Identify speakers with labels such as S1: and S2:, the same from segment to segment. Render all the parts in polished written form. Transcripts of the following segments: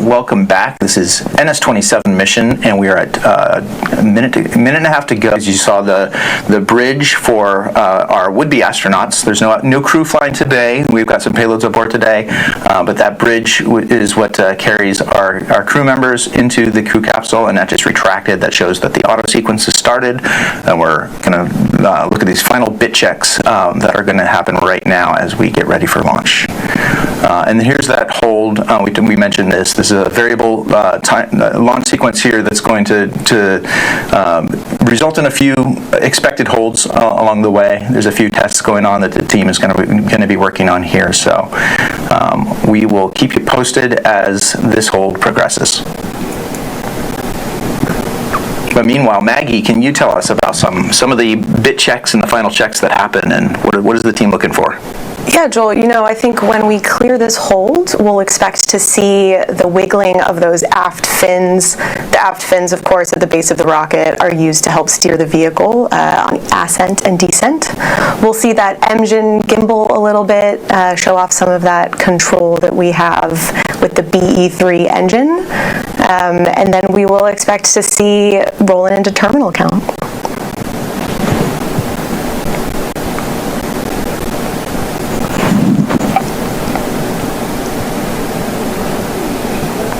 S1: welcome back. This is NS-27 mission, and we are at a minute and a half to go. As you saw, the bridge for our would-be astronauts. There's no crew flying today. We've got some payloads aboard today, but that bridge is what carries our crew members into the crew capsule, and that just retracted. That shows that the auto sequence has started, and we're going to look at these final bit checks that are going to happen right now as we get ready for launch. And here's that hold. We mentioned this. This is a variable launch sequence here that's going to result in a few expected holds along the way. There's a few tests going on that the team is going to be working on here. So we will keep you posted as this hold progresses. But meanwhile, Maggie, can you tell us about some of the bit checks and the final checks that happen, and what is the team looking for?
S2: Yeah, Joel, I think when we clear this hold, we'll expect to see the wiggling of those aft fins. The aft fins, of course, at the base of the rocket are used to help steer the vehicle on ascent and descent. We'll see that engine gimbal a little bit, show off some of that control that we have with the BE3 engine. And then we will expect to see rolling into terminal count.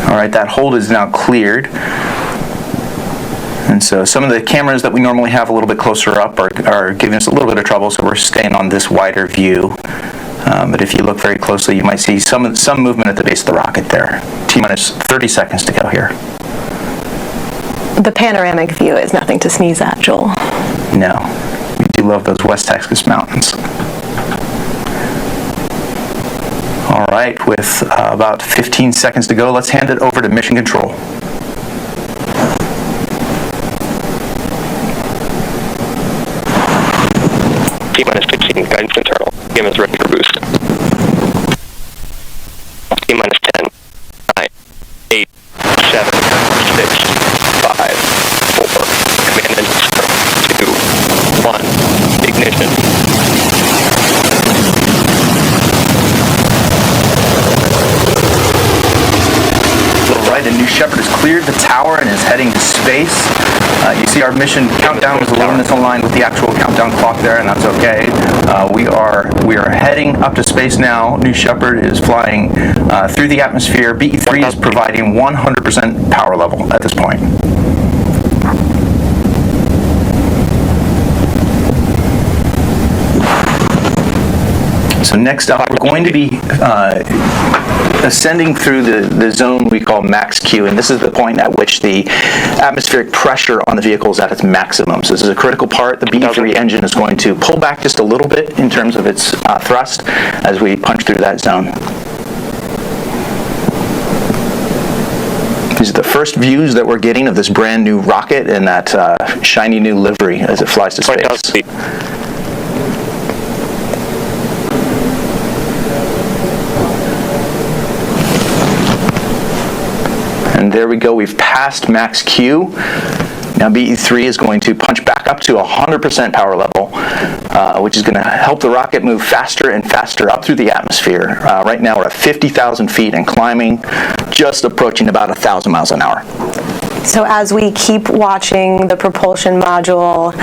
S1: All right, that hold is now cleared. And so some of the cameras that we normally have a little bit closer up are giving us a little bit of trouble, so we're staying on this wider view. But if you look very closely, you might see some movement at the base of the rocket there. T-minus 30 seconds to go here.
S2: The panoramic view is nothing to sneeze at, Joel.
S1: No, we do love those West Texas mountains. All right, with about 15 seconds to go, let's hand it over to Mission Control.
S3: T-minus 15, guidance internal. Game is ready for boost. T-minus 10, 9, 8, 7, 6, 5, 4, command engine start, 2, 1, ignition.
S1: And New Shepard has cleared the tower and is heading to space. You see our mission countdown was a little misaligned with the actual countdown clock there, and that's okay. We are heading up to space now. New Shepard is flying through the atmosphere. BE3 is providing 100% power level at this point. So next up, we're going to be ascending through the zone we call max Q, and this is the point at which the atmospheric pressure on the vehicle is at its maximum. So this is a critical part. The BE3 engine is going to pull back just a little bit in terms of its thrust as we punch through that zone. These are the first views that we're getting of this brand new rocket and that shiny new livery as it flies to space. And there we go, we've passed max Q. Now BE3 is going to punch back up to 100% power level, which is going to help the rocket move faster and faster up through the atmosphere. Right now we're at 50,000 feet and climbing, just approaching about 1,000 miles an hour.
S2: So as we keep watching the propulsion module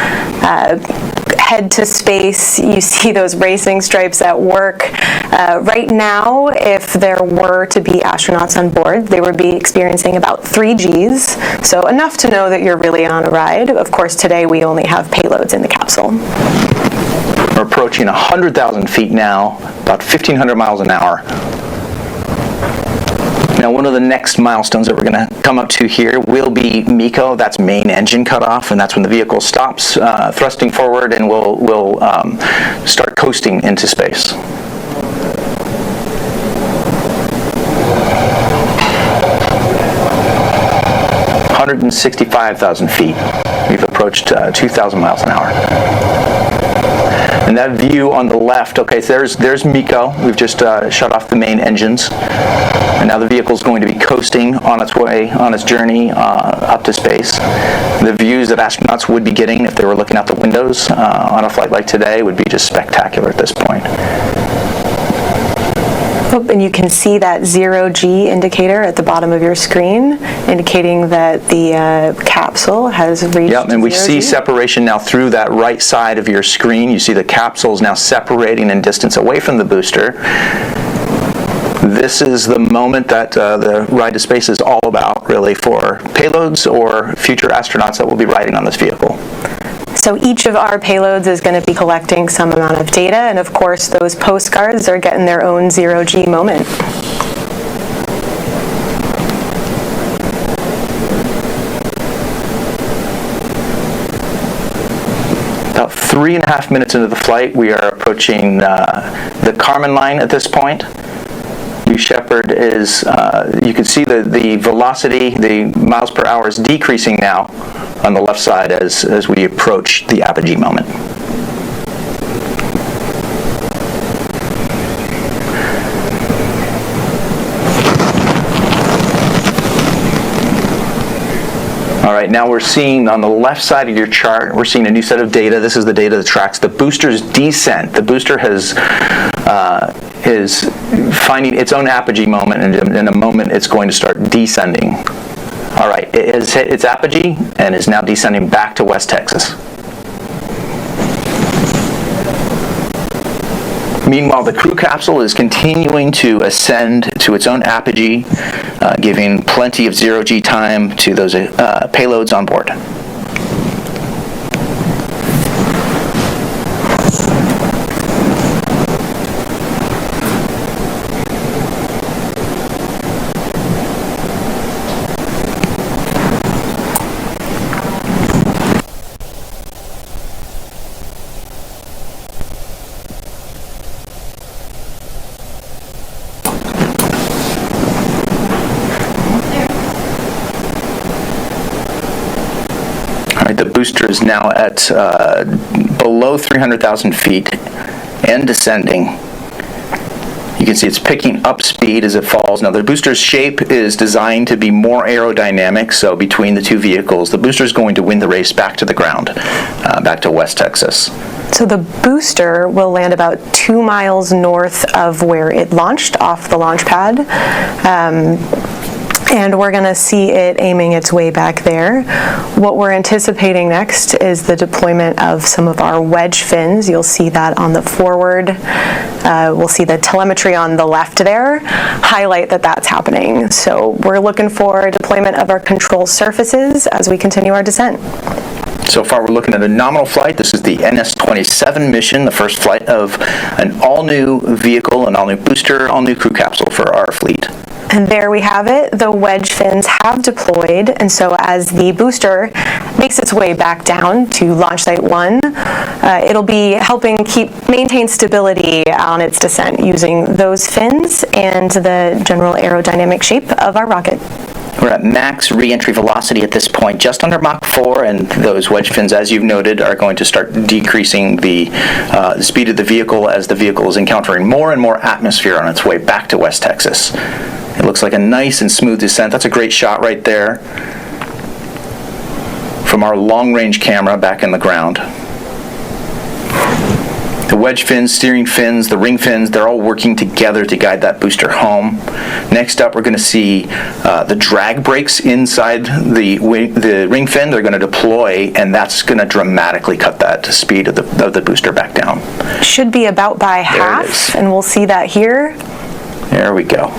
S2: head to space, you see those racing stripes at work. Right now, if there were to be astronauts on board, they would be experiencing about 3 Gs, so enough to know that you're really on a ride. Of course, today we only have payloads in the capsule.
S1: We're approaching 100,000 feet now, about 1,500 miles an hour. Now, one of the next milestones that we're going to come up to here will be MECO. That's main engine cutoff, and that's when the vehicle stops thrusting forward and will start coasting into space. $165,000 feet. We've approached 2,000 miles an hour. And that view on the left, okay, so there's MECO. We've just shut off the main engines. And now the vehicle's going to be coasting on its way, on its journey up to space. The views that astronauts would be getting if they were looking out the windows on a flight like today would be just spectacular at this point.
S2: Oh, and you can see that 0G indicator at the bottom of your screen, indicating that the capsule has reached
S1: Yep, and we
S2: 0G.
S1: see separation now through that right side of your screen. You see the capsule is now separating in distance away from the booster. This is the moment that the ride to space is all about, really, for payloads or future astronauts that will be riding on this vehicle.
S2: So each of our payloads is going to be collecting some amount of data, and of course those postcards are getting their own 0G moment.
S1: About 3.5 minutes into the flight, we are approaching the Kármán line at this point. New Shepard is, you can see the velocity, the miles per hour is decreasing now on the left side as we approach the apogee moment. All right, now we're seeing on the left side of your chart, we're seeing a new set of data. This is the data that tracks the booster's descent. The booster is finding its own apogee moment, and in a moment it's going to start descending. All right, it has hit its apogee and is now descending back to West Texas. Meanwhile, the crew capsule is continuing to ascend to its own apogee, giving plenty of 0G time to those payloads on board. The booster is now at below 300,000 feet and descending. You can see it's picking up speed as it falls. Now the booster's shape is designed to be more aerodynamic, so between the two vehicles, the booster is going to win the race back to the ground, back to West Texas.
S2: So the booster will land about 2 miles north of where it launched off the launch pad. And we're going to see it aiming its way back there. What we're anticipating next is the deployment of some of our wedge fins. You'll see that on the forward. We'll see the telemetry on the left there highlight that that's happening. So we're looking for deployment of our control surfaces as we continue our descent.
S1: So far, we're looking at a nominal flight. This is the NS-27 mission, the first flight of an all-new vehicle, an all-new booster, all-new crew capsule for our fleet.
S2: And there we have it. The wedge fins have deployed, and so as the booster makes its way back down to launch site 1, it'll be helping maintain stability on its descent using those fins and the general aerodynamic shape of our rocket.
S1: We're at max re-entry velocity at this point, just under Mach 4, and those wedge fins, as you've noted, are going to start decreasing the speed of the vehicle as the vehicle is encountering more and more atmosphere on its way back to West Texas. It looks like a nice and smooth descent. That's a great shot right there from our long-range camera back in the ground. The wedge fins, steering fins, the ring fins, they're all working together to guide that booster home. Next up, we're going to see the drag brakes inside the ring fin. They're going to deploy, and that's going to dramatically cut that speed of the booster back down.
S2: Should be about by half, and we'll see that here.
S1: There we go.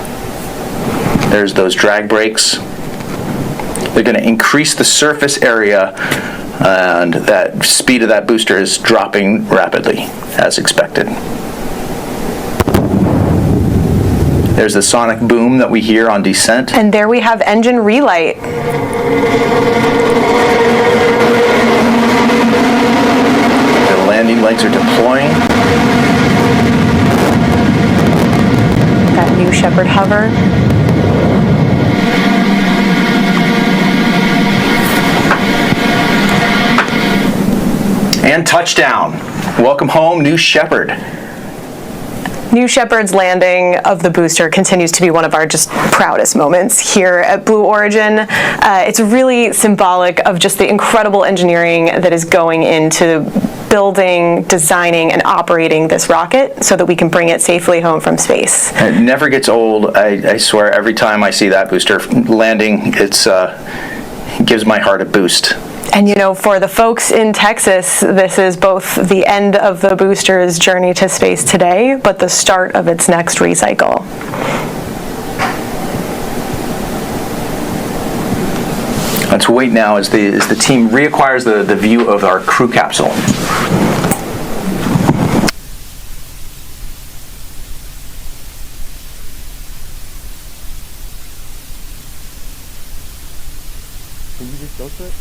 S1: There's those drag brakes. They're going to increase the surface area, and that speed of that booster is dropping rapidly, as expected. There's the sonic boom that we hear on descent.
S2: And there we have engine relight.
S1: The landing legs are deploying.
S2: That new Shepard hover.
S1: And touchdown. Welcome home, New Shepard.
S2: New Shepard's landing of the booster continues to be one of our just proudest moments here at Blue Origin. It's really symbolic of just the incredible engineering that is going into building, designing, and operating this rocket so that we can bring it safely home from space.
S1: It never gets old. I swear, every time I see that booster landing, it gives my heart a boost.
S2: And for the folks in Texas, this is both the end of the booster's journey to space today, but the start of its next recycle.
S1: Let's wait now as the team reacquires the view of our crew capsule. Can you just go to it?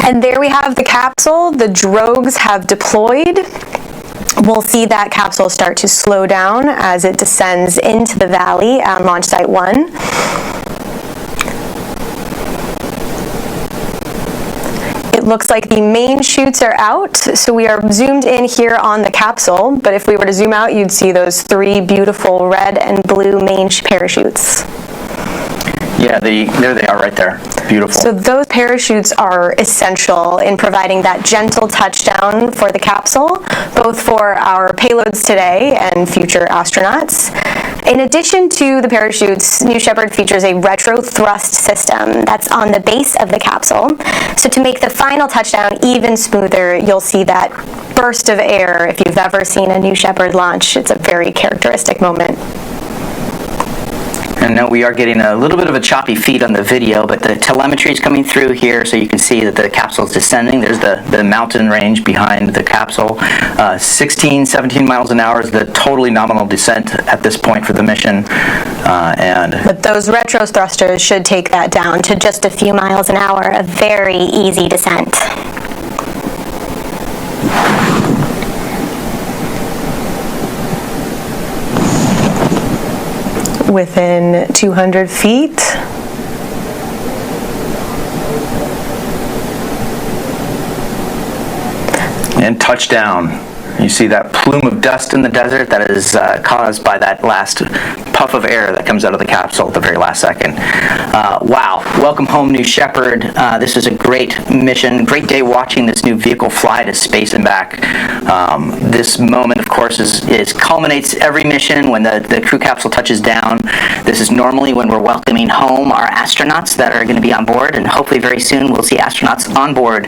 S2: And there we have the capsule. The drogues have deployed. We'll see that capsule start to slow down as it descends into the valley at Launch Site 1. It looks like the main chutes are out, so we are zoomed in here on the capsule, but if we were to zoom out, you'd see those 3 beautiful red and blue main parachutes.
S1: Yeah, there they are right there. Beautiful.
S2: So those parachutes are essential in providing that gentle touchdown for the capsule, both for our payloads today and future astronauts. In addition to the parachutes, New Shepard features a retro thrust system that's on the base of the capsule. So to make the final touchdown even smoother, you'll see that burst of air. If you've ever seen a New Shepard launch, it's a very characteristic moment.
S4: And now we are getting a little bit of a choppy feed on the video, but the telemetry is coming through here, so you can see that the capsule is descending. There's the mountain range behind the capsule. 16, 17 miles an hour is the totally nominal descent at this point for the mission.
S2: But those retro thrusters should take that down to just a few miles an hour, a very easy descent. Within 200 feet.
S1: And touchdown. You see that plume of dust in the desert that is caused by that last puff of air that comes out of the capsule at the very last second.
S4: Wow. Welcome home, New Shepard. This is a great mission, great day watching this new vehicle fly to space and back. This moment, of course, is culminates every mission when the crew capsule touches down. This is normally when we're welcoming home our astronauts that are going to be on board, and hopefully very soon we'll see astronauts on board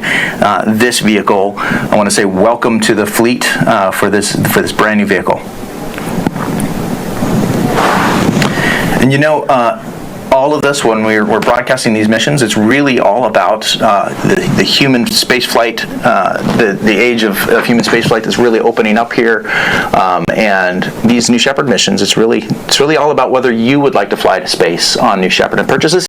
S1: this vehicle. I want to say welcome to the fleet for this brand new vehicle. And all of this, when we're broadcasting these missions, it's really all about the human spaceflight, the age of human spaceflight is really opening up here, and these New Shepard missions, it's really all about whether you would like to fly to space on New Shepard and purchase this